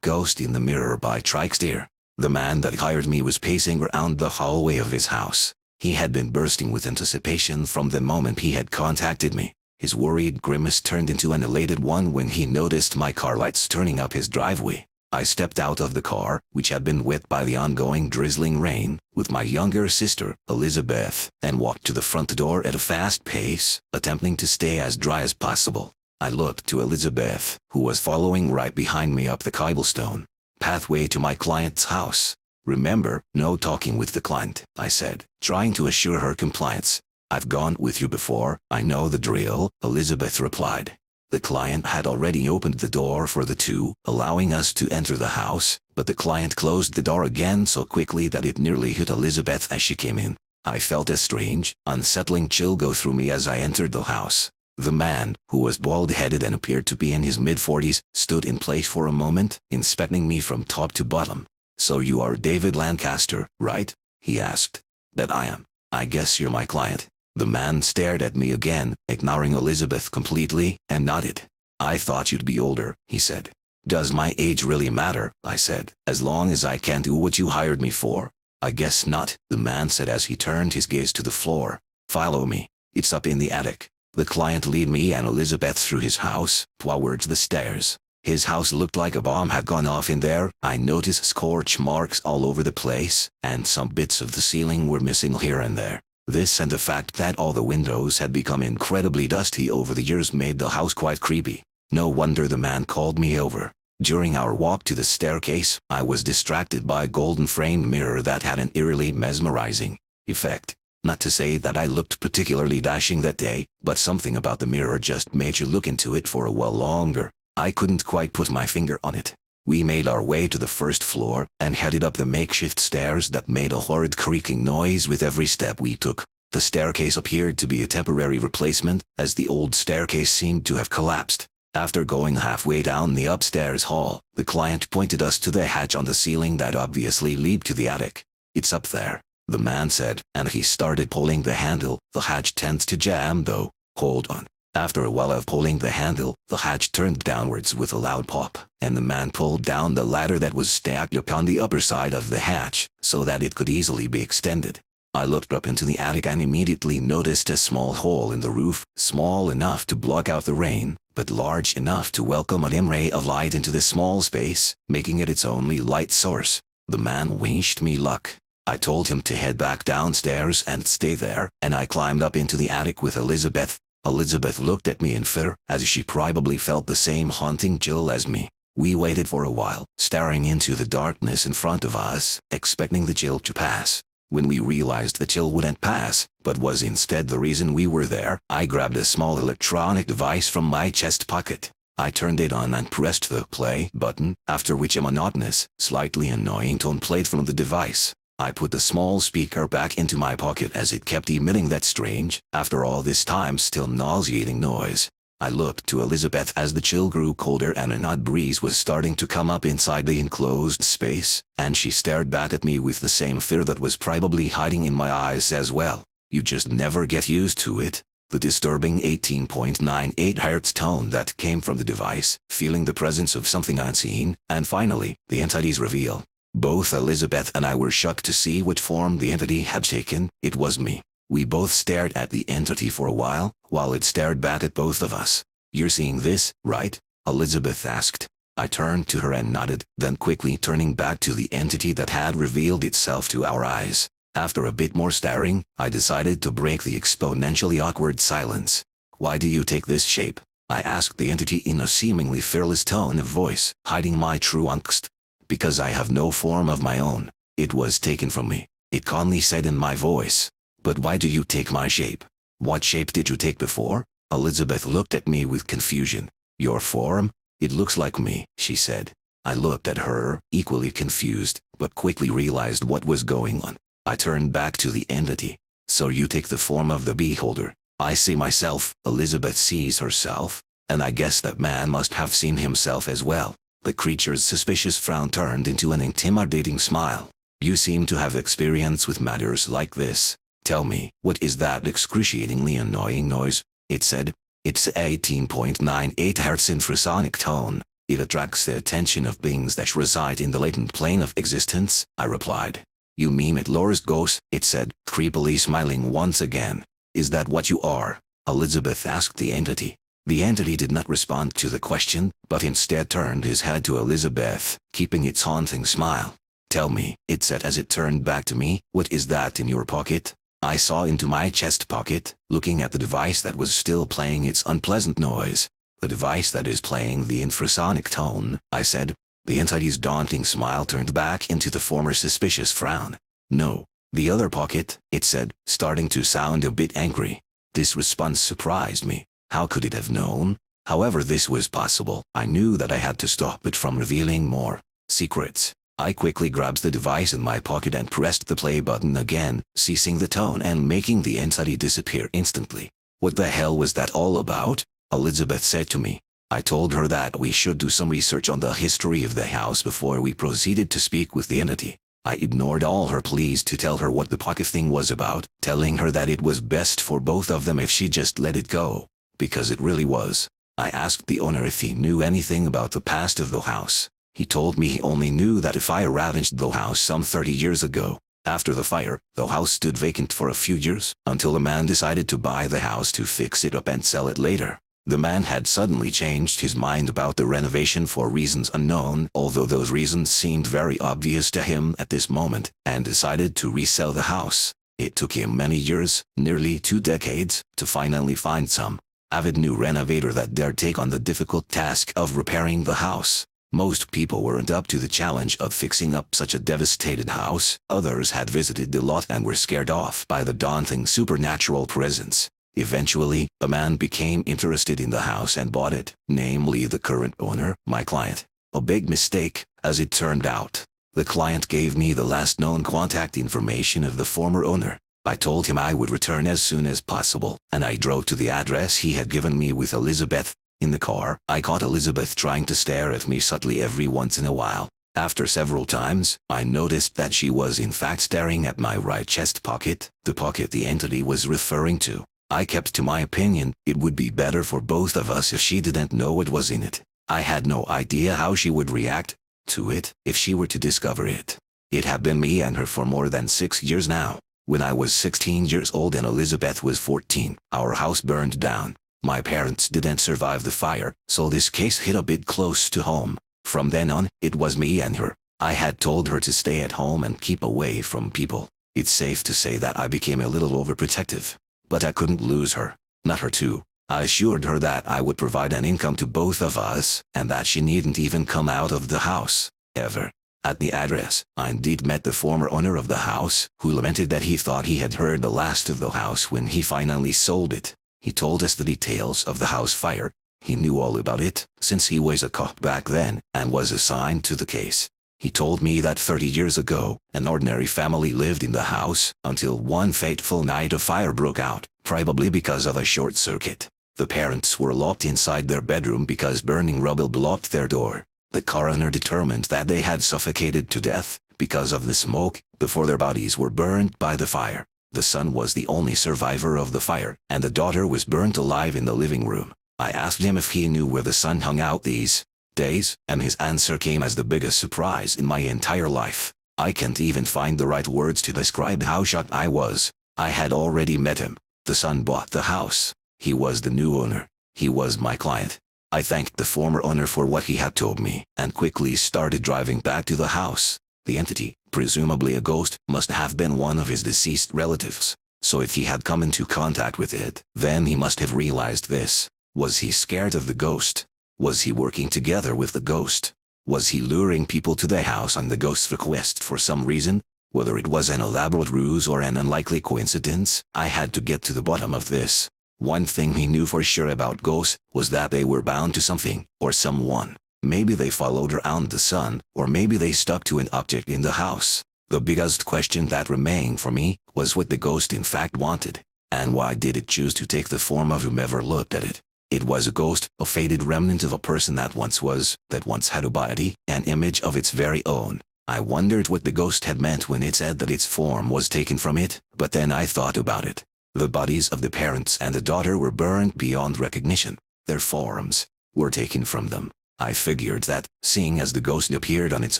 Ghost in the Mirror by Trycksterr. The man that hired me was pacing around the hallway of his house. He had been bursting with anticipation from the moment he had contacted me. His worried grimace turned into an elated one when he noticed my car lights turning up his driveway. I stepped out of the car, which had been wet by the ongoing drizzling rain, with my younger sister, Elizabeth, and walked to the front door at a fast pace, attempting to stay as dry as possible. I looked to Elizabeth, who was following right behind me up the cobblestone pathway to my client's house. "Remember, no talking with the client," I said, trying to assure her compliance. "I've gone with you before, I know the drill," Elizabeth replied. The client had already opened the door for the two, allowing us to enter the house, but the client closed the door again so quickly that it nearly hit Elizabeth as she came in. I felt a strange, unsettling chill go through me as I entered the house. The man, who was bald-headed and appeared to be in his mid-40s, stood in place for a moment, inspecting me from top to bottom. "So you are David Lancaster, right?" he asked. "That I am. I guess you're my client." The man stared at me again, ignoring Elizabeth completely, and nodded. "I thought you'd be older," he said. "Does my age really matter?" I said, "as long as I can do what you hired me for." "I guess not," the man said as he turned his gaze to the floor. "Follow me. It's up in the attic." The client led me and Elizabeth through his house, towards the stairs. His house looked like a bomb had gone off in there. I noticed scorch marks all over the place, and some bits of the ceiling were missing here and there. This and the fact that all the windows had become incredibly dusty over the years made the house quite creepy. No wonder the man called me over. During our walk to the staircase, I was distracted by a golden-framed mirror that had an eerily mesmerizing effect. Not to say that I looked particularly dashing that day, but something about the mirror just made you look into it for a while longer. I couldn't quite put my finger on it. We made our way to the first floor, and headed up the makeshift stairs that made a horrid creaking noise with every step we took. The staircase appeared to be a temporary replacement, as the old staircase seemed to have collapsed. After going halfway down the upstairs hall, the client pointed us to the hatch on the ceiling that obviously led to the attic. "It's up there," the man said, and he started pulling the handle. "The hatch tends to jam though. Hold on." After a while of pulling the handle, the hatch turned downwards with a loud pop, and the man pulled down the ladder that was stacked upon the upper side of the hatch, so that it could easily be extended. I looked up into the attic and immediately noticed a small hole in the roof, small enough to block out the rain, but large enough to welcome a dim ray of light into the small space, making it its only light source. The man wished me luck. I told him to head back downstairs and stay there, and I climbed up into the attic with Elizabeth. Elizabeth looked at me in fear, as she probably felt the same haunting chill as me. We waited for a while, staring into the darkness in front of us, expecting the chill to pass. When we realized the chill wouldn't pass, but was instead the reason we were there, I grabbed a small electronic device from my chest pocket. I turned it on and pressed the play button, after which a monotonous, slightly annoying tone played from the device. I put the small speaker back into my pocket as it kept emitting that strange, after all this time still nauseating noise. I looked to Elizabeth as the chill grew colder and an odd breeze was starting to come up inside the enclosed space, and she stared back at me with the same fear that was probably hiding in my eyes as well. "You just never get used to it." The disturbing 18.98 Hz tone that came from the device, feeling the presence of something unseen, and finally, the entity's reveal. Both Elizabeth and I were shocked to see what form the entity had taken. It was me. We both stared at the entity for a while it stared back at both of us. "You're seeing this, right?" Elizabeth asked. I turned to her and nodded, then quickly turning back to the entity that had revealed itself to our eyes. After a bit more staring, I decided to break the exponentially awkward silence. "Why do you take this shape?" I asked the entity in a seemingly fearless tone of voice, hiding my true angst. "Because I have no form of my own. It was taken from me," it calmly said in my voice. "But why do you take my shape? What shape did you take before?" Elizabeth looked at me with confusion. "Your form? It looks like me," she said. I looked at her, equally confused, but quickly realized what was going on. I turned back to the entity. "So you take the form of the beholder." "I see myself." Elizabeth sees herself, and I guess that man must have seen himself as well. The creature's suspicious frown turned into an intimidating smile. "You seem to have experience with matters like this. Tell me, what is that excruciatingly annoying noise?" it said. "It's 18.98 Hz infrasonic tone." It attracts the attention of beings that reside in the latent plane of existence, I replied. You mean it lures ghosts, it said, creepily smiling once again. Is that what you are? Elizabeth asked the entity. The entity did not respond to the question, but instead turned his head to Elizabeth, keeping its haunting smile. Tell me, it said as it turned back to me, what is that in your pocket? I saw into my chest pocket, looking at the device that was still playing its unpleasant noise. The device that is playing the infrasonic tone, I said. The entity's daunting smile turned back into the former suspicious frown. No, the other pocket, it said, starting to sound a bit angry. This response surprised me. How could it have known? However this was possible, I knew that I had to stop it from revealing more secrets. I quickly grabbed the device in my pocket and pressed the play button again, ceasing the tone and making the entity disappear instantly. What the hell was that all about? Elizabeth said to me. I told her that we should do some research on the history of the house before we proceeded to speak with the entity. I ignored all her pleas to tell her what the pocket thing was about, telling her that it was best for both of them if she just let it go. Because it really was. I asked the owner if he knew anything about the past of the house. He told me he only knew that a fire ravaged the house some 30 years ago. After the fire, the house stood vacant for a few years, until a man decided to buy the house to fix it up and sell it later. The man had suddenly changed his mind about the renovation for reasons unknown, although those reasons seemed very obvious to him at this moment, and decided to resell the house. It took him many years, nearly 2 decades, to finally find some avid new renovator that dared take on the difficult task of repairing the house. Most people weren't up to the challenge of fixing up such a devastated house. Others had visited the lot and were scared off by the daunting supernatural presence. Eventually, a man became interested in the house and bought it, namely the current owner, my client. A big mistake, as it turned out. The client gave me the last known contact information of the former owner. I told him I would return as soon as possible, and I drove to the address he had given me with Elizabeth. In the car, I caught Elizabeth trying to stare at me subtly every once in a while. After several times, I noticed that she was in fact staring at my right chest pocket, the pocket the entity was referring to. I kept to my opinion, it would be better for both of us if she didn't know what was in it. I had no idea how she would react to it if she were to discover it. It had been me and her for more than 6 years now. When I was 16 years old and Elizabeth was 14, our house burned down. My parents didn't survive the fire, so this case hit a bit close to home. From then on, it was me and her. I had told her to stay at home and keep away from people. It's safe to say that I became a little overprotective. But I couldn't lose her. Not her too. I assured her that I would provide an income to both of us, and that she needn't even come out of the house, ever. At the address, I indeed met the former owner of the house, who lamented that he thought he had heard the last of the house when he finally sold it. He told us the details of the house fire. He knew all about it, since he was a cop back then, and was assigned to the case. He told me that 30 years ago, an ordinary family lived in the house, until one fateful night a fire broke out, probably because of a short circuit. The parents were locked inside their bedroom because burning rubble blocked their door. The coroner determined that they had suffocated to death, because of the smoke, before their bodies were burned by the fire. The son was the only survivor of the fire, and the daughter was burnt alive in the living room. I asked him if he knew where the son hung out these days, and his answer came as the biggest surprise in my entire life. I can't even find the right words to describe how shocked I was. I had already met him. The son bought the house. He was the new owner. He was my client. I thanked the former owner for what he had told me, and quickly started driving back to the house. The entity, presumably a ghost, must have been one of his deceased relatives. So if he had come into contact with it, then he must have realized this. Was he scared of the ghost? Was he working together with the ghost? Was he luring people to the house on the ghost's request for some reason? Whether it was an elaborate ruse or an unlikely coincidence, I had to get to the bottom of this. One thing he knew for sure about ghosts was that they were bound to something, or someone. Maybe they followed around the sun, or maybe they stuck to an object in the house. The biggest question that remained for me was what the ghost in fact wanted, and why did it choose to take the form of whomever looked at it. It was a ghost, a faded remnant of a person that once was, that once had a body, an image of its very own. I wondered what the ghost had meant when it said that its form was taken from it, but then I thought about it. The bodies of the parents and the daughter were burned beyond recognition. Their forms were taken from them. I figured that, seeing as the ghost appeared on its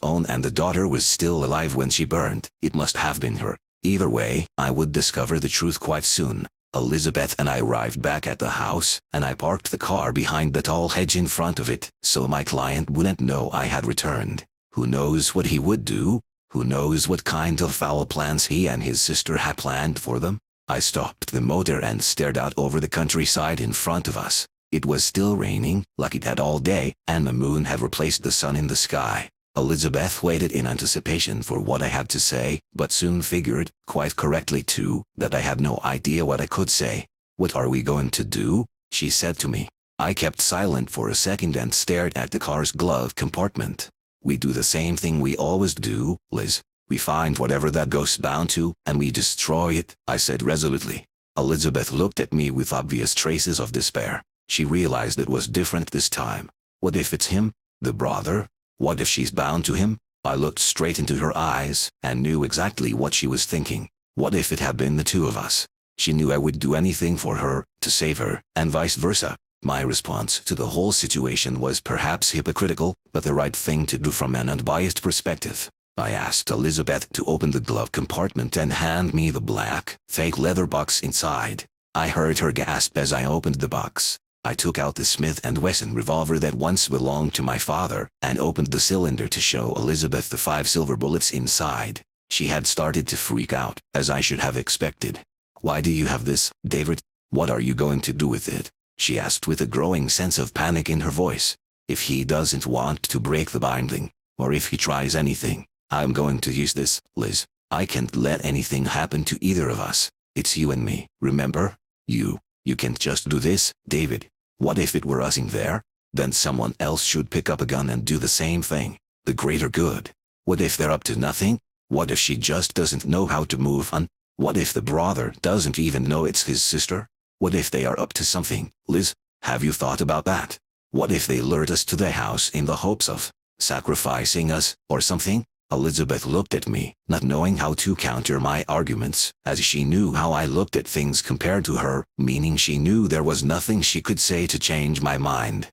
own and the daughter was still alive when she burned, it must have been her. Either way, I would discover the truth quite soon. Elizabeth and I arrived back at the house, and I parked the car behind the tall hedge in front of it, so my client wouldn't know I had returned. Who knows what he would do? Who knows what kind of foul plans he and his sister had planned for them? I stopped the motor and stared out over the countryside in front of us. It was still raining, like it had all day, and the moon had replaced the sun in the sky. Elizabeth waited in anticipation for what I had to say, but soon figured, quite correctly too, that I had no idea what I could say. "What are we going to do?" she said to me. I kept silent for a second and stared at the car's glove compartment. "We do the same thing we always do, Liz. We find whatever that ghost's bound to, and we destroy it," I said resolutely. Elizabeth looked at me with obvious traces of despair. She realized it was different this time. What if it's him? The brother? What if she's bound to him? I looked straight into her eyes, and knew exactly what she was thinking. What if it had been the two of us? She knew I would do anything for her, to save her, and vice versa. My response to the whole situation was perhaps hypocritical, but the right thing to do from an unbiased perspective. I asked Elizabeth to open the glove compartment and hand me the black, fake leather box inside. I heard her gasp as I opened the box. I took out the Smith & Wesson revolver that once belonged to my father, and opened the cylinder to show Elizabeth the 5 silver bullets inside. She had started to freak out, as I should have expected. "Why do you have this, David? What are you going to do with it?" she asked with a growing sense of panic in her voice. "If he doesn't want to break the binding, or if he tries anything, I'm going to use this, Liz. I can't let anything happen to either of us. It's you and me, remember? You can't just do this, David. What if it were us in there? Then someone else should pick up a gun and do the same thing. The greater good. What if they're up to nothing? What if she just doesn't know how to move on? What if the brother doesn't even know it's his sister? What if they are up to something, Liz? Have you thought about that? What if they lured us to the house in the hopes of sacrificing us, or something?" Elizabeth looked at me, not knowing how to counter my arguments, as she knew how I looked at things compared to her, meaning she knew there was nothing she could say to change my mind.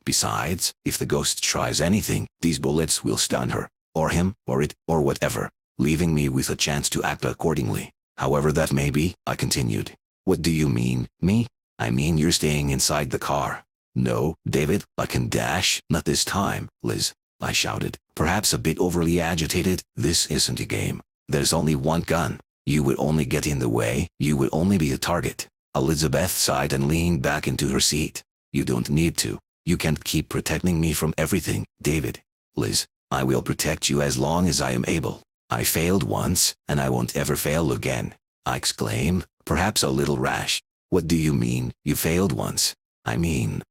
"Besides, if the ghost tries anything, these bullets will stun her, or him, or it, or whatever, leaving me with a chance to act accordingly. However that may be," I continued. "What do you mean, me?" "I mean you're staying inside the car." "No, David, I can dash." "Not this time, Liz," I shouted, perhaps a bit overly agitated. "This isn't a game. There's only one gun. You would only get in the way. You would only be a target." Elizabeth sighed and leaned back into her seat. "You don't need to. You can't keep protecting me from everything, David." "Liz, I will protect you as long as I am able. I failed once, and I won't ever fail again," I exclaimed, perhaps a little rash. "What do you mean, you failed once?" "I mean,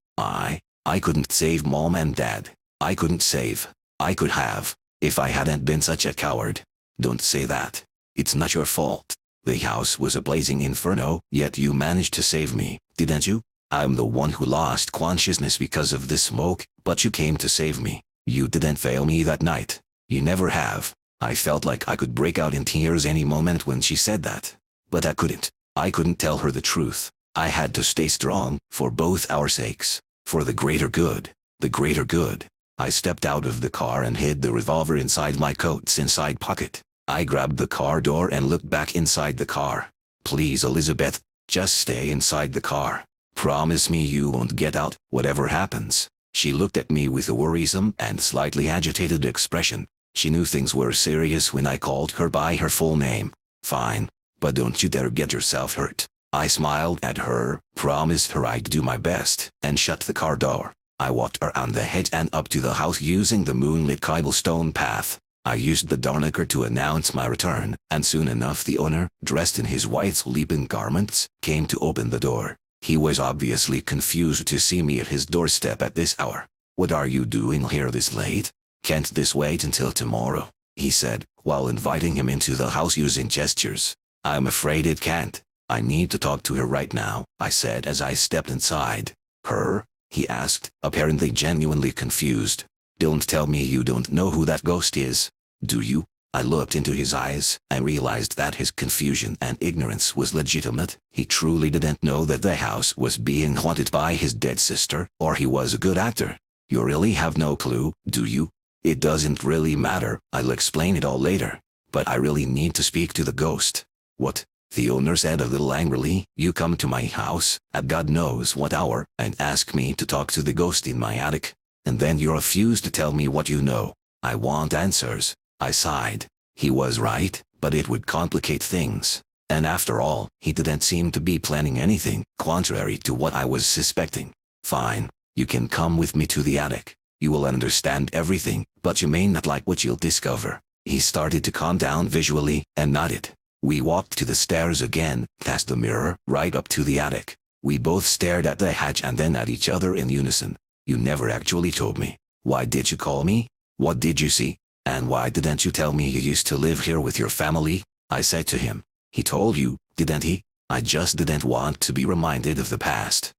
I couldn't save Mom and Dad. I couldn't save. I could have, if I hadn't been such a coward." "Don't say that. It's not your fault. The house was a blazing inferno, yet you managed to save me, didn't you? I'm the one who lost consciousness because of the smoke, but you came to save me. You didn't fail me that night. You never have." I felt like I could break out in tears any moment when she said that. But I couldn't. I couldn't tell her the truth. I had to stay strong, for both our sakes. For the greater good. The greater good. I stepped out of the car and hid the revolver inside my coat's inside pocket. I grabbed the car door and looked back inside the car. "Please, Elizabeth, just stay inside the car. Promise me you won't get out, whatever happens." She looked at me with a worrisome and slightly agitated expression. She knew things were serious when I called her by her full name. "Fine, but don't you dare get yourself hurt." I smiled at her, promised her I'd do my best, and shut the car door. I walked around the hedge and up to the house using the moonlit cobblestone path. I used the door knocker to announce my return, and soon enough the owner, dressed in his white sleeping garments, came to open the door. He was obviously confused to see me at his doorstep at this hour. "What are you doing here this late? Can't this wait until tomorrow?" he said, while inviting him into the house using gestures. "I'm afraid it can't. I need to talk to her right now," I said as I stepped inside. "Her?" he asked, apparently genuinely confused. "Don't tell me you don't know who that ghost is, do you?" I looked into his eyes and realized that his confusion and ignorance was legitimate. He truly didn't know that the house was being haunted by his dead sister, or he was a good actor. You really have no clue, do you? It doesn't really matter, I'll explain it all later. But I really need to speak to the ghost. What? The owner said a little angrily. You come to my house, at God knows what hour, and ask me to talk to the ghost in my attic. And then you refuse to tell me what you know. I want answers. I sighed. He was right, but it would complicate things. And after all, he didn't seem to be planning anything, contrary to what I was suspecting. Fine. You can come with me to the attic. You will understand everything, but you may not like what you'll discover. He started to calm down visually, and nodded. We walked to the stairs again, past the mirror, right up to the attic. We both stared at the hatch and then at each other in unison. You never actually told me. Why did you call me? What did you see? And why didn't you tell me you used to live here with your family? I said to him. He told you, didn't he? I just didn't want to be reminded of the past.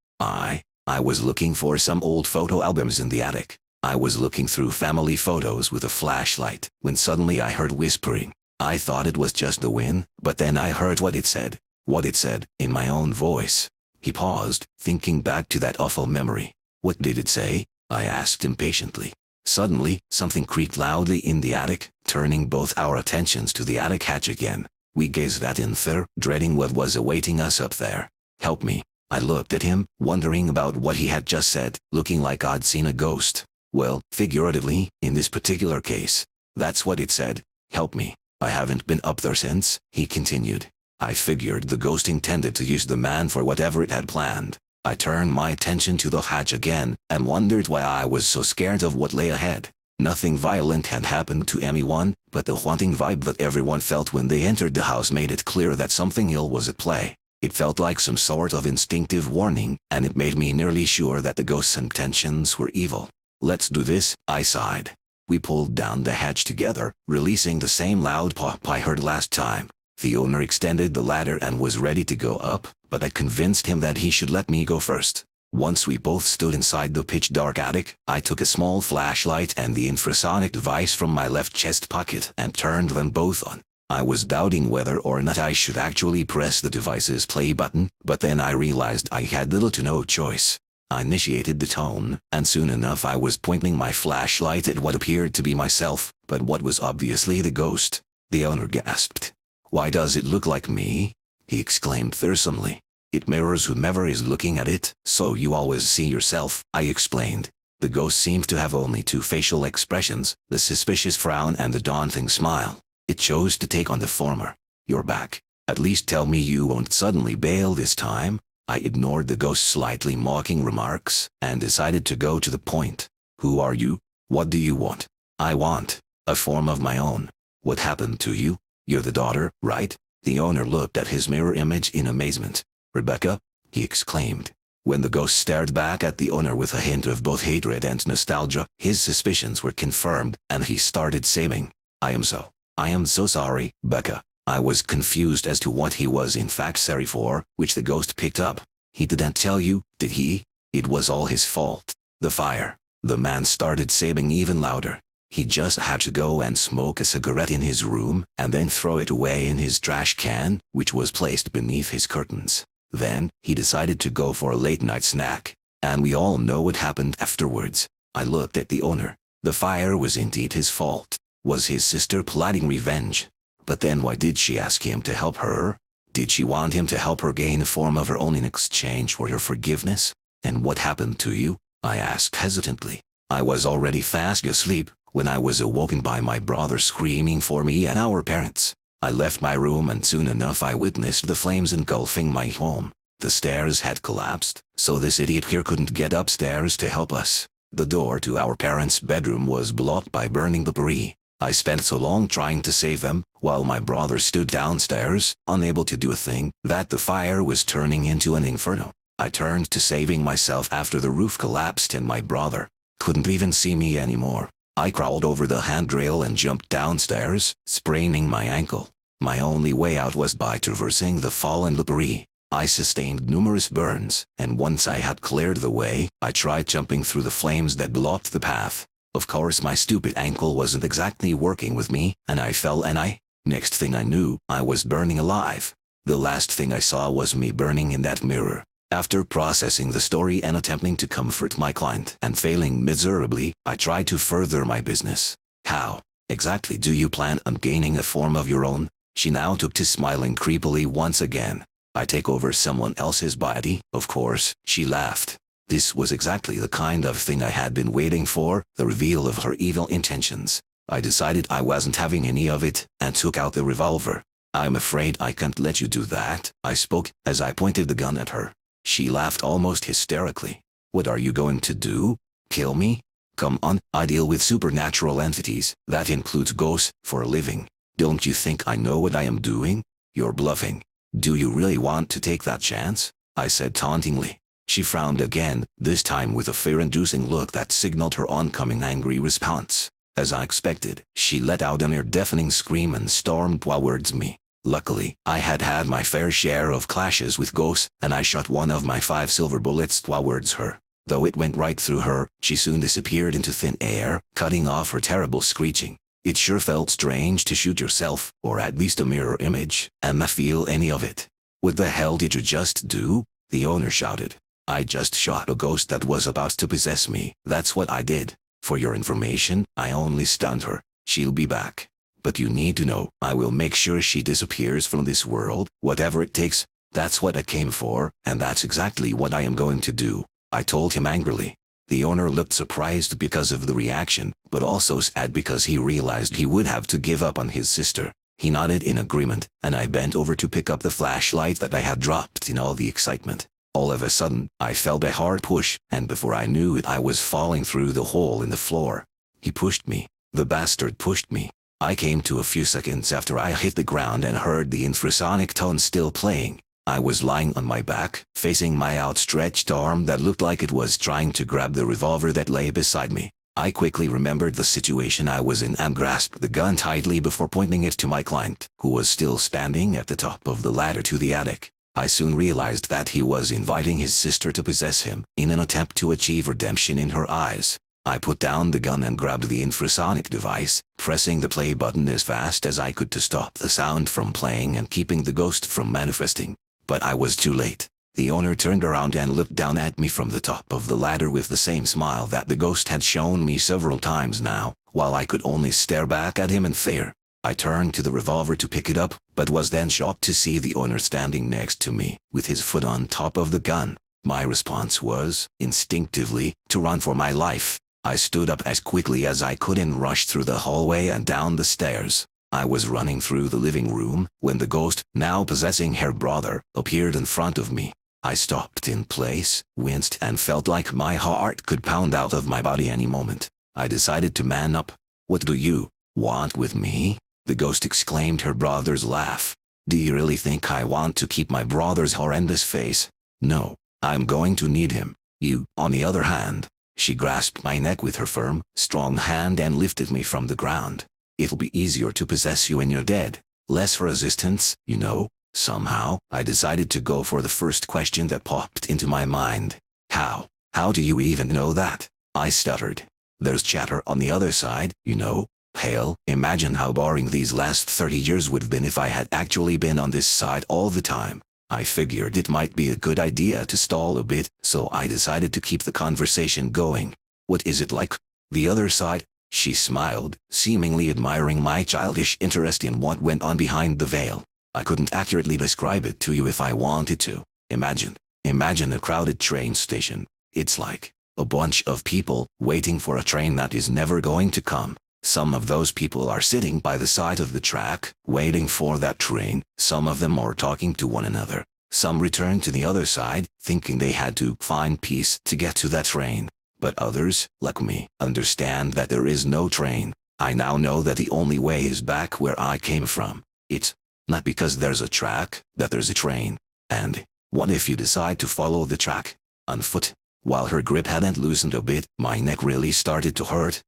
I was looking for some old photo albums in the attic. I was looking through family photos with a flashlight, when suddenly I heard whispering. I thought it was just the wind, but then I heard what it said. What it said, in my own voice. He paused, thinking back to that awful memory. What did it say? I asked impatiently. Suddenly, something creaked loudly in the attic, turning both our attentions to the attic hatch again. We gazed at in fear, dreading what was awaiting us up there. Help me. I looked at him, wondering about what he had just said, looking like I'd seen a ghost. Well, figuratively, in this particular case. That's what it said. Help me. I haven't been up there since, he continued. I figured the ghost intended to use the man for whatever it had planned. I turned my attention to the hatch again, and wondered why I was so scared of what lay ahead. Nothing violent had happened to anyone, but the haunting vibe that everyone felt when they entered the house made it clear that something ill was at play. It felt like some sort of instinctive warning, and it made me nearly sure that the ghost's intentions were evil. Let's do this, I sighed. We pulled down the hatch together, releasing the same loud pop I heard last time. The owner extended the ladder and was ready to go up, but I convinced him that he should let me go first. Once we both stood inside the pitch-dark attic, I took a small flashlight and the infrasonic device from my left chest pocket and turned them both on. I was doubting whether or not I should actually press the device's play button, but then I realized I had little to no choice. I initiated the tone, and soon enough I was pointing my flashlight at what appeared to be myself, but what was obviously the ghost. The owner gasped. Why does it look like me? He exclaimed fearsomely. It mirrors whomever is looking at it, so you always see yourself, I explained. The ghost seemed to have only two facial expressions, the suspicious frown and the daunting smile. It chose to take on the former. You're back. At least tell me you won't suddenly bail this time. I ignored the ghost's slightly mocking remarks, and decided to go to the point. Who are you? What do you want? I want a form of my own. What happened to you? You're the daughter, right? The owner looked at his mirror image in amazement. Rebecca? He exclaimed. When the ghost stared back at the owner with a hint of both hatred and nostalgia, his suspicions were confirmed, and he started saying, I am so sorry, Becca. I was confused as to what he was in fact sorry for, which the ghost picked up. He didn't tell you, did he? It was all his fault. The fire. The man started saying even louder. He just had to go and smoke a cigarette in his room, and then throw it away in his trash can, which was placed beneath his curtains. Then, he decided to go for a late-night snack. And we all know what happened afterwards. I looked at the owner. The fire was indeed his fault. Was his sister plotting revenge? But then why did she ask him to help her? Did she want him to help her gain a form of her own in exchange for her forgiveness? And what happened to you? I asked hesitantly. I was already fast asleep when I was awoken by my brother screaming for me and our parents. I left my room and soon enough I witnessed the flames engulfing my home. The stairs had collapsed, so this idiot here couldn't get upstairs to help us. The door to our parents' bedroom was blocked by burning debris. I spent so long trying to save them, while my brother stood downstairs, unable to do a thing, that the fire was turning into an inferno. I turned to saving myself after the roof collapsed and my brother couldn't even see me anymore. I crawled over the handrail and jumped downstairs, spraining my ankle. My only way out was by traversing the fallen debris. I sustained numerous burns, and once I had cleared the way, I tried jumping through the flames that blocked the path. Of course my stupid ankle wasn't exactly working with me, and I fell and next thing I knew, I was burning alive. The last thing I saw was me burning in that mirror. After processing the story and attempting to comfort my client and failing miserably, I tried to further my business. How exactly do you plan on gaining a form of your own? She now took to smiling creepily once again. I take over someone else's body, of course, she laughed. This was exactly the kind of thing I had been waiting for, the reveal of her evil intentions. I decided I wasn't having any of it, and took out the revolver. I'm afraid I can't let you do that, I spoke, as I pointed the gun at her. She laughed almost hysterically. What are you going to do? Kill me? Come on, I deal with supernatural entities, that includes ghosts, for a living. Don't you think I know what I am doing? You're bluffing. Do you really want to take that chance? I said tauntingly. She frowned again, this time with a fear-inducing look that signaled her oncoming angry response. As I expected, she let out an ear-deafening scream and stormed towards me. Luckily, I had had my fair share of clashes with ghosts, and I shot one of my 5 silver bullets towards her. Though it went right through her, she soon disappeared into thin air, cutting off her terrible screeching. It sure felt strange to shoot yourself, or at least a mirror image, and not feel any of it. What the hell did you just do? The owner shouted. I just shot a ghost that was about to possess me, that's what I did. For your information, I only stunned her. She'll be back. But you need to know, I will make sure she disappears from this world, whatever it takes. That's what I came for, and that's exactly what I am going to do, I told him angrily. The owner looked surprised because of the reaction, but also sad because he realized he would have to give up on his sister. He nodded in agreement, and I bent over to pick up the flashlight that I had dropped in all the excitement. All of a sudden, I felt a hard push, and before I knew it I was falling through the hole in the floor. He pushed me. The bastard pushed me. I came to a few seconds after I hit the ground and heard the infrasonic tone still playing. I was lying on my back, facing my outstretched arm that looked like it was trying to grab the revolver that lay beside me. I quickly remembered the situation I was in and grasped the gun tightly before pointing it to my client, who was still standing at the top of the ladder to the attic. I soon realized that he was inviting his sister to possess him, in an attempt to achieve redemption in her eyes. I put down the gun and grabbed the infrasonic device, pressing the play button as fast as I could to stop the sound from playing and keeping the ghost from manifesting. But I was too late. The owner turned around and looked down at me from the top of the ladder with the same smile that the ghost had shown me several times now, while I could only stare back at him in fear. I turned to the revolver to pick it up, but was then shocked to see the owner standing next to me, with his foot on top of the gun. My response was, instinctively, to run for my life. I stood up as quickly as I could and rushed through the hallway and down the stairs. I was running through the living room, when the ghost, now possessing her brother, appeared in front of me. I stopped in place, winced and felt like my heart could pound out of my body any moment. I decided to man up. What do you want with me? The ghost exclaimed, her brother's laugh. Do you really think I want to keep my brother's horrendous face? No, I'm going to need him. You, on the other hand. She grasped my neck with her firm, strong hand and lifted me from the ground. It'll be easier to possess you when you're dead. Less resistance, you know. Somehow, I decided to go for the first question that popped into my mind. How do you even know that? I stuttered. There's chatter on the other side, you know. Hell, imagine how boring these last 30 years would have been if I had actually been on this side all the time. I figured it might be a good idea to stall a bit, so I decided to keep the conversation going. What is it like? The other side? She smiled, seemingly admiring my childish interest in what went on behind the veil. I couldn't accurately describe it to you if I wanted to. Imagine a crowded train station. It's like a bunch of people waiting for a train that is never going to come. Some of those people are sitting by the side of the track, waiting for that train. Some of them are talking to one another. Some return to the other side, thinking they had to find peace to get to that train. But others, like me, understand that there is no train. I now know that the only way is back where I came from. It's not because there's a track, that there's a train. And what if you decide to follow the track? On foot? While her grip hadn't loosened a bit, my neck really started to hurt.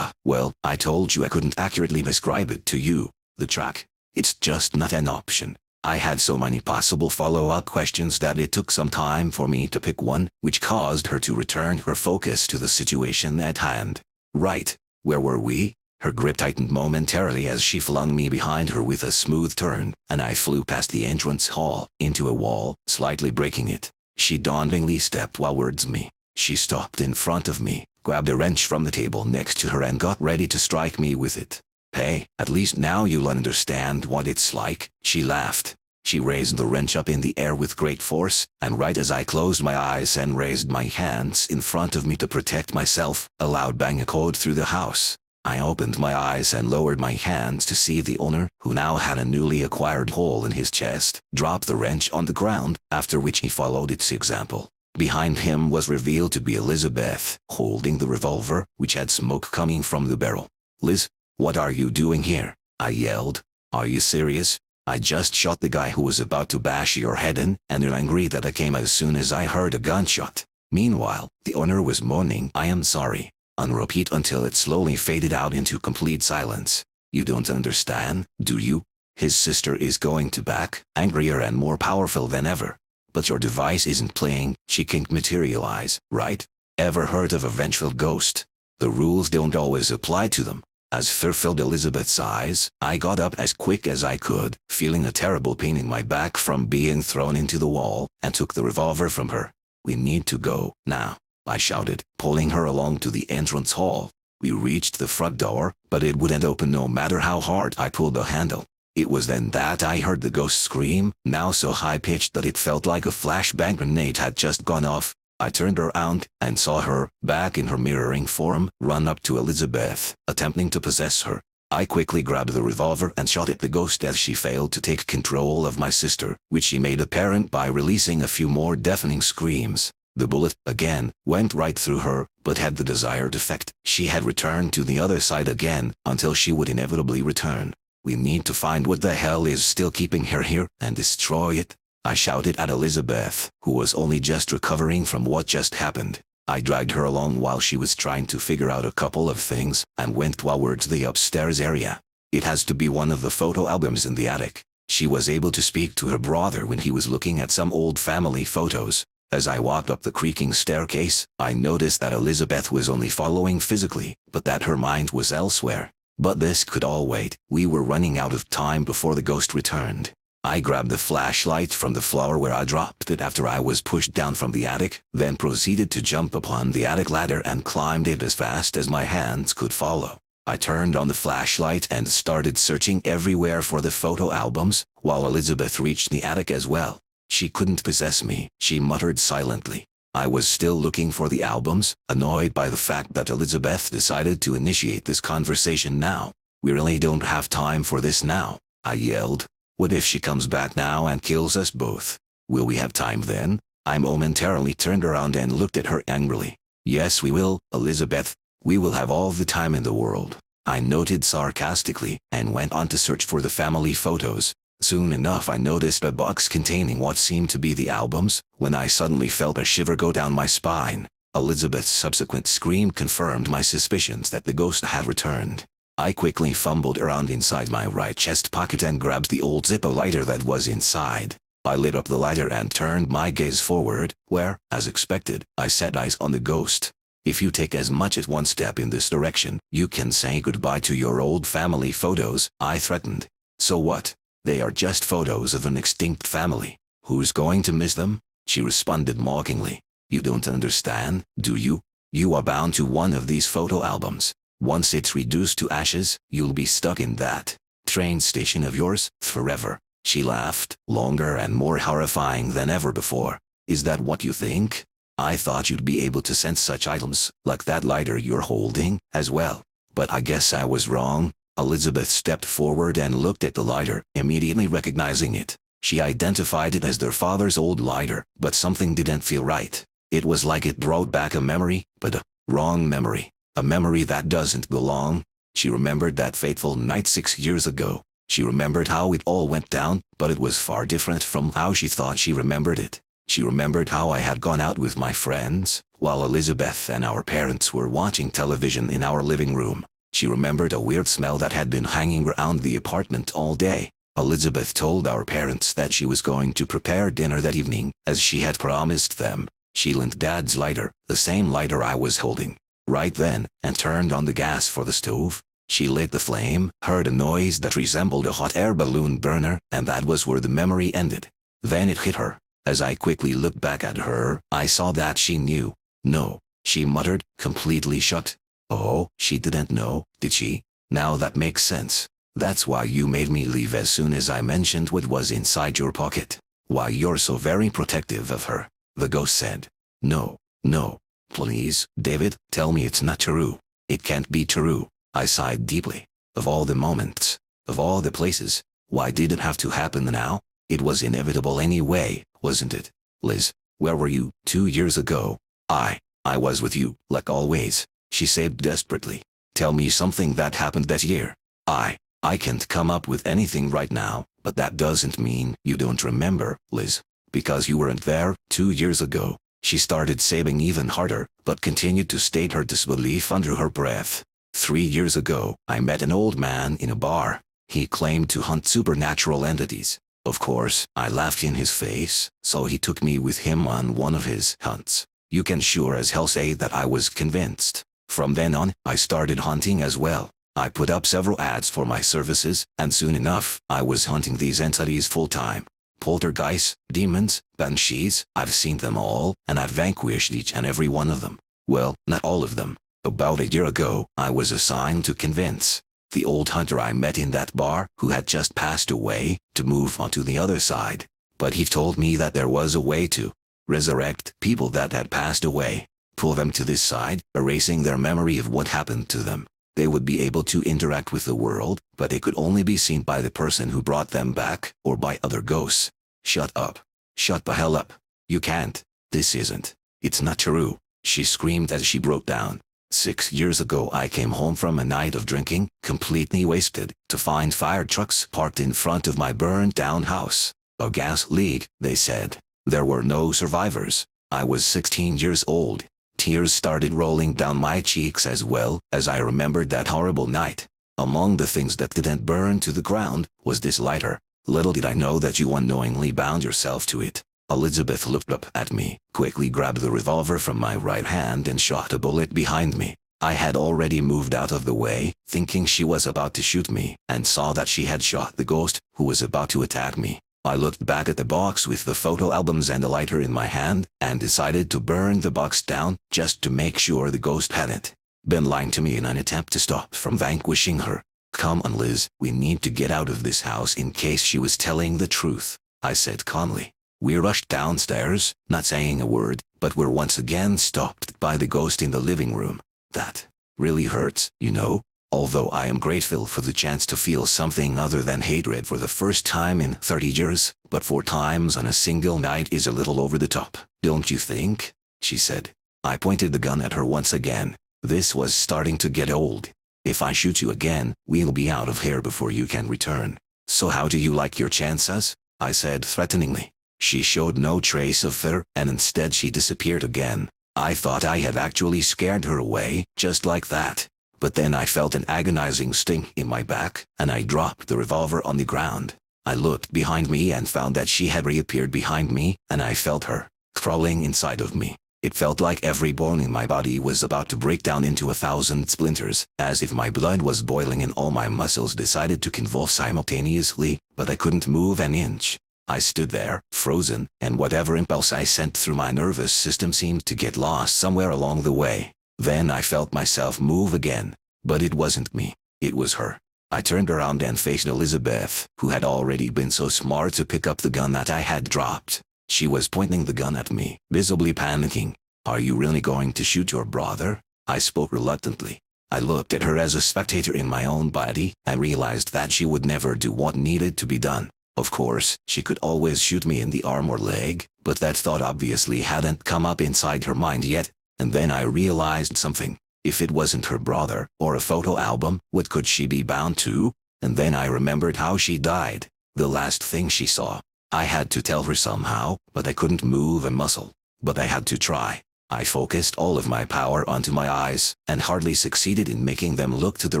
Well, I told you I couldn't accurately describe it to you. The track. It's just not an option. I had so many possible follow-up questions that it took some time for me to pick one, which caused her to return her focus to the situation at hand. Right, where were we? Her grip tightened momentarily as she flung me behind her with a smooth turn, and I flew past the entrance hall, into a wall, slightly breaking it. She dauntingly stepped towards me. She stopped in front of me, grabbed a wrench from the table next to her and got ready to strike me with it. "Hey, at least now you'll understand what it's like," she laughed. She raised the wrench up in the air with great force, and right as I closed my eyes and raised my hands in front of me to protect myself, a loud bang echoed through the house. I opened my eyes and lowered my hands to see the owner, who now had a newly acquired hole in his chest, drop the wrench on the ground, after which he followed its example. Behind him was revealed to be Elizabeth, holding the revolver, which had smoke coming from the barrel. "Liz, what are you doing here?" I yelled. "Are you serious? I just shot the guy who was about to bash your head in, and you're angry that I came as soon as I heard a gunshot." Meanwhile, the owner was moaning, "I am sorry," on repeat until it slowly faded out into complete silence. "You don't understand, do you? His sister is going to back, angrier and more powerful than ever. But your device isn't playing, she can't materialize, right? Ever heard of a vengeful ghost? The rules don't always apply to them." As fear filled Elizabeth's eyes, I got up as quick as I could, feeling a terrible pain in my back from being thrown into the wall, and took the revolver from her. "We need to go, now," I shouted, pulling her along to the entrance hall. We reached the front door, but it wouldn't open no matter how hard I pulled the handle. It was then that I heard the ghost scream, now so high-pitched that it felt like a flashbang grenade had just gone off. I turned around, and saw her, back in her mirroring form, run up to Elizabeth, attempting to possess her. I quickly grabbed the revolver and shot at the ghost as she failed to take control of my sister, which she made apparent by releasing a few more deafening screams. The bullet, again, went right through her, but had the desired effect. She had returned to the other side again, until she would inevitably return. "We need to find what the hell is still keeping her here, and destroy it," I shouted at Elizabeth, who was only just recovering from what just happened. I dragged her along while she was trying to figure out a couple of things, and went towards the upstairs area. "It has to be one of the photo albums in the attic." She was able to speak to her brother when he was looking at some old family photos. As I walked up the creaking staircase, I noticed that Elizabeth was only following physically, but that her mind was elsewhere. But this could all wait. We were running out of time before the ghost returned. I grabbed the flashlight from the floor where I dropped it after I was pushed down from the attic, then proceeded to jump upon the attic ladder and climbed it as fast as my hands could follow. I turned on the flashlight and started searching everywhere for the photo albums, while Elizabeth reached the attic as well. "She couldn't possess me," she muttered silently. I was still looking for the albums, annoyed by the fact that Elizabeth decided to initiate this conversation now. "We really don't have time for this now," I yelled. "What if she comes back now and kills us both? Will we have time then?" I momentarily turned around and looked at her angrily. "Yes, we will, Elizabeth. We will have all the time in the world," I noted sarcastically, and went on to search for the family photos. Soon enough I noticed a box containing what seemed to be the albums, when I suddenly felt a shiver go down my spine. Elizabeth's subsequent scream confirmed my suspicions that the ghost had returned. I quickly fumbled around inside my right chest pocket and grabbed the old Zippo lighter that was inside. I lit up the lighter and turned my gaze forward, where, as expected, I set eyes on the ghost. "If you take as much as one step in this direction, you can say goodbye to your old family photos," I threatened. "So what? They are just photos of an extinct family. Who's going to miss them?" she responded mockingly. "You don't understand, do you? You are bound to one of these photo albums. Once it's reduced to ashes, you'll be stuck in that train station of yours, forever." She laughed, longer and more horrifying than ever before. "Is that what you think? I thought you'd be able to sense such items, like that lighter you're holding, as well. But I guess I was wrong." Elizabeth stepped forward and looked at the lighter, immediately recognizing it. She identified it as their father's old lighter, but something didn't feel right. It was like it brought back a memory, but a wrong memory. A memory that doesn't belong. She remembered that fateful night 6 years ago. She remembered how it all went down, but it was far different from how she thought she remembered it. She remembered how I had gone out with my friends, while Elizabeth and our parents were watching television in our living room. She remembered a weird smell that had been hanging around the apartment all day. Elizabeth told our parents that she was going to prepare dinner that evening, as she had promised them. She lent Dad's lighter, the same lighter I was holding, right then, and turned on the gas for the stove. She lit the flame, heard a noise that resembled a hot air balloon burner, and that was where the memory ended. Then it hit her. As I quickly looked back at her, I saw that she knew. No, she muttered, completely shocked. Oh, she didn't know, did she? Now that makes sense. That's why you made me leave as soon as I mentioned what was inside your pocket. Why you're so very protective of her, the ghost said. No, no. Please, David, tell me it's not true. It can't be true. I sighed deeply. Of all the moments, of all the places, why did it have to happen now? It was inevitable anyway, wasn't it? Liz, where were you 2 years ago? I was with you, like always, she said desperately. Tell me something that happened that year. I can't come up with anything right now, but that doesn't mean you don't remember, Liz. Because you weren't there 2 years ago. She started sobbing even harder, but continued to state her disbelief under her breath. 3 years ago, I met an old man in a bar. He claimed to hunt supernatural entities. Of course, I laughed in his face, so he took me with him on one of his hunts. You can sure as hell say that I was convinced. From then on, I started hunting as well. I put up several ads for my services, and soon enough, I was hunting these entities full-time. Poltergeists, demons, banshees, I've seen them all, and I've vanquished each and every one of them. Well, not all of them. About a year ago, I was assigned to convince the old hunter I met in that bar, who had just passed away, to move on to the other side. But he told me that there was a way to resurrect people that had passed away, pull them to this side, erasing their memory of what happened to them. They would be able to interact with the world, but they could only be seen by the person who brought them back, or by other ghosts. Shut up. Shut the hell up. You can't. This isn't. It's not true, she screamed as she broke down. 6 years ago I came home from a night of drinking, completely wasted, to find fire trucks parked in front of my burned down house. A gas leak, they said. There were no survivors. I was 16 years old. Tears started rolling down my cheeks as well, as I remembered that horrible night. Among the things that didn't burn to the ground, was this lighter. Little did I know that you unknowingly bound yourself to it. Elizabeth looked up at me, quickly grabbed the revolver from my right hand and shot a bullet behind me. I had already moved out of the way, thinking she was about to shoot me, and saw that she had shot the ghost, who was about to attack me. I looked back at the box with the photo albums and a lighter in my hand, and decided to burn the box down, just to make sure the ghost hadn't been lying to me in an attempt to stop from vanquishing her. Come on, Liz, we need to get out of this house in case she was telling the truth, I said calmly. We rushed downstairs, not saying a word, but were once again stopped by the ghost in the living room. That really hurts, you know. Although I am grateful for the chance to feel something other than hatred for the first time in 30 years, but 4 times on a single night is a little over the top, don't you think? She said. I pointed the gun at her once again. This was starting to get old. If I shoot you again, we'll be out of here before you can return. So how do you like your chances? I said threateningly. She showed no trace of fear, and instead she disappeared again. I thought I had actually scared her away, just like that. But then I felt an agonizing sting in my back, and I dropped the revolver on the ground. I looked behind me and found that she had reappeared behind me, and I felt her crawling inside of me. It felt like every bone in my body was about to break down into 1,000 splinters, as if my blood was boiling and all my muscles decided to convulse simultaneously, but I couldn't move an inch. I stood there, frozen, and whatever impulse I sent through my nervous system seemed to get lost somewhere along the way. Then I felt myself move again. But it wasn't me. It was her. I turned around and faced Elizabeth, who had already been so smart to pick up the gun that I had dropped. She was pointing the gun at me, visibly panicking. Are you really going to shoot your brother? I spoke reluctantly. I looked at her as a spectator in my own body, and realized that she would never do what needed to be done. Of course, she could always shoot me in the arm or leg, but that thought obviously hadn't come up inside her mind yet. And then I realized something. If it wasn't her brother, or a photo album, what could she be bound to? And then I remembered how she died. The last thing she saw. I had to tell her somehow, but I couldn't move a muscle. But I had to try. I focused all of my power onto my eyes, and hardly succeeded in making them look to the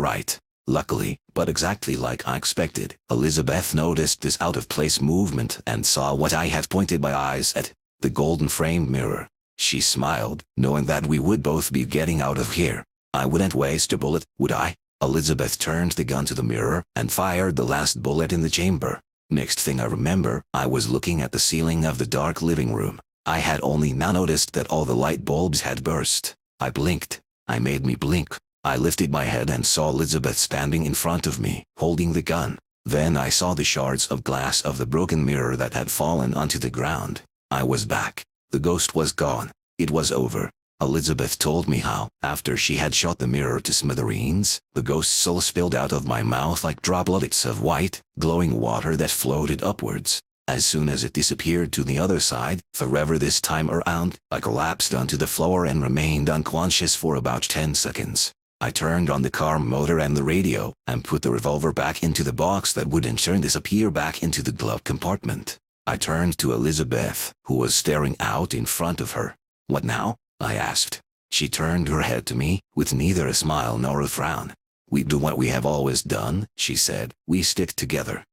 right. Luckily, but exactly like I expected, Elizabeth noticed this out-of-place movement and saw what I had pointed my eyes at, the golden-framed mirror. She smiled, knowing that we would both be getting out of here. I wouldn't waste a bullet, would I? Elizabeth turned the gun to the mirror and fired the last bullet in the chamber. Next thing I remember, I was looking at the ceiling of the dark living room. I had only now noticed that all the light bulbs had burst. I blinked. I made me blink. I lifted my head and saw Elizabeth standing in front of me, holding the gun. Then I saw the shards of glass of the broken mirror that had fallen onto the ground. I was back. The ghost was gone. It was over. Elizabeth told me how, after she had shot the mirror to smithereens, the ghost's soul spilled out of my mouth like droplets of white, glowing water that floated upwards. As soon as it disappeared to the other side, forever this time around, I collapsed onto the floor and remained unconscious for about 10 seconds. I turned on the car motor and the radio, and put the revolver back into the box that would in turn disappear back into the glove compartment. I turned to Elizabeth, who was staring out in front of her. "What now?" I asked. She turned her head to me, with neither a smile nor a frown. "We do what we have always done," she said. "We stick together."